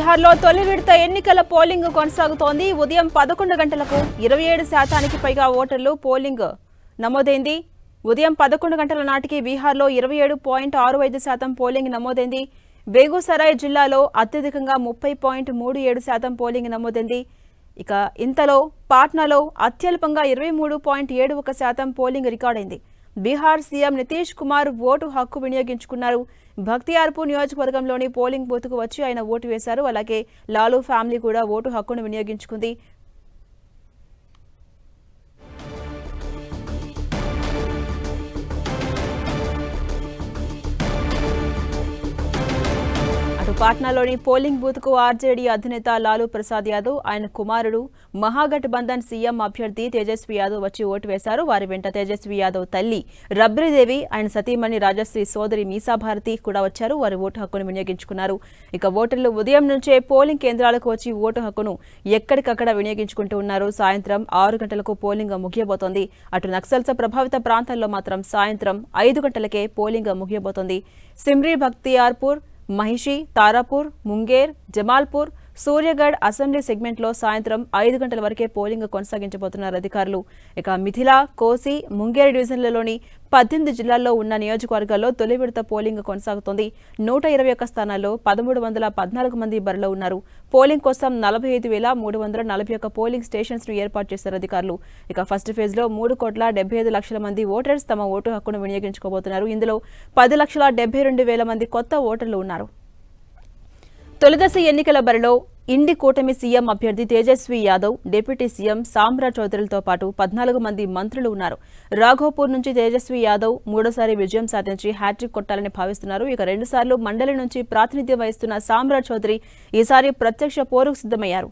బీహార్లో తొలి విడత ఎన్నికల పోలింగ్ కొనసాగుతోంది. ఉదయం 11 గంటలకు 27% పైగా ఓటర్లు పోలింగ్ నమోదైంది. ఉదయం 11 గంటల నాటికి బీహార్లో 27.65% పోలింగ్ నమోదైంది. బేగూసరాయ్ జిల్లాలో అత్యధికంగా 30.37% పోలింగ్ నమోదైంది. ఇక ఇంతలో పాట్నాలో అత్యల్పంగా 23.71% పోలింగ్ రికార్డైంది. బీహార్ సీఎం నితీష్ కుమార్ ఓటు హక్కు వినియోగించుకున్నారు. భక్తియార్పూర్ నియోజకవర్గంలోని పోలింగ్ బూత్కు వచ్చి ఆయన ఓటు వేశారు. అలాగే లాలూ ఫ్యామిలీ కూడా ఓటు హక్కును వినియోగించుకుంది. పాట్నాలోని పోలింగ్ బూత్ కు ఆర్జేడీ అధినేత లాలూ ప్రసాద్ యాదవ్, ఆయన కుమారుడు మహాగఠబంధన్ సీఎం అభ్యర్థి తేజస్వి యాదవ్ వచ్చి ఓటు వేశారు. వారి వెంట తేజస్వి యాదవ్ తల్లి రబ్రీదేవి, ఆయన సతీమణి రాజశ్రీ సోదరి మీసాభారతి కూడా వచ్చారు. వారి ఓటు హక్కును వినియోగించుకున్నారు. ఇక ఓటర్లు ఉదయం నుంచే పోలింగ్ కేంద్రాలకు వచ్చి ఓటు హక్కును ఎక్కడికక్కడ వినియోగించుకుంటూ ఉన్నారు. సాయంత్రం 6 గంటలకు పోలింగ్ ముగియబోతోంది. అటు నక్సల్స్ ప్రభావిత ప్రాంతాల్లో మాత్రం సాయంత్రం 5 గంటలకే పోలింగ్ ముగియబోతోంది. సిమ్రీ, భక్తియార్పూర్, మహిషి, తారాపూర్, ముంగేర్, జమాల్పూర్, సూర్యగఢ్ అసెంబ్లీ సెగ్మెంట్లో సాయంత్రం 5 గంటల వరకే పోలింగ్ కొనసాగించబోతున్నారు అధికారులు. ఇక మిథిలా, కోసి, ముంగేర్ డివిజన్లలోని 18 జిల్లాల్లో ఉన్న నియోజకవర్గాల్లో తొలి విడత పోలింగ్ కొనసాగుతోంది. 121 స్థానాల్లో 1314 మంది బరిలో ఉన్నారు. పోలింగ్ కోసం 45,341 పోలింగ్ స్టేషన్స్ ను ఏర్పాటు చేశారు అధికారులు. ఇక ఫస్ట్ ఫేజ్ లో 3,75,00,000 మంది ఓటర్స్ తమ ఓటు హక్కును వినియోగించుకోబోతున్నారు. ఇందులో 10,72,000 మంది కొత్త ఓటర్లు ఉన్నారు. తొలిదశ ఎన్నికల బరిలో ఇండి కూటమి సీఎం అభ్యర్థి తేజస్వి యాదవ్, డిప్యూటీ సీఎం సామ్రా చౌదరిలతో పాటు 14 మంది మంత్రులు ఉన్నారు. రాఘోపూర్ నుంచి తేజస్వి యాదవ్ మూడోసారి విజయం సాధించి హ్యాట్రిక్ కొట్టాలని భావిస్తున్నారు. ఇక 2 సార్లు మండలి నుంచి ప్రాతినిధ్యం వహిస్తున్న సామ్రా చౌదరి ఈసారి ప్రత్యక్ష పోరుకు సిద్ధమయ్యారు.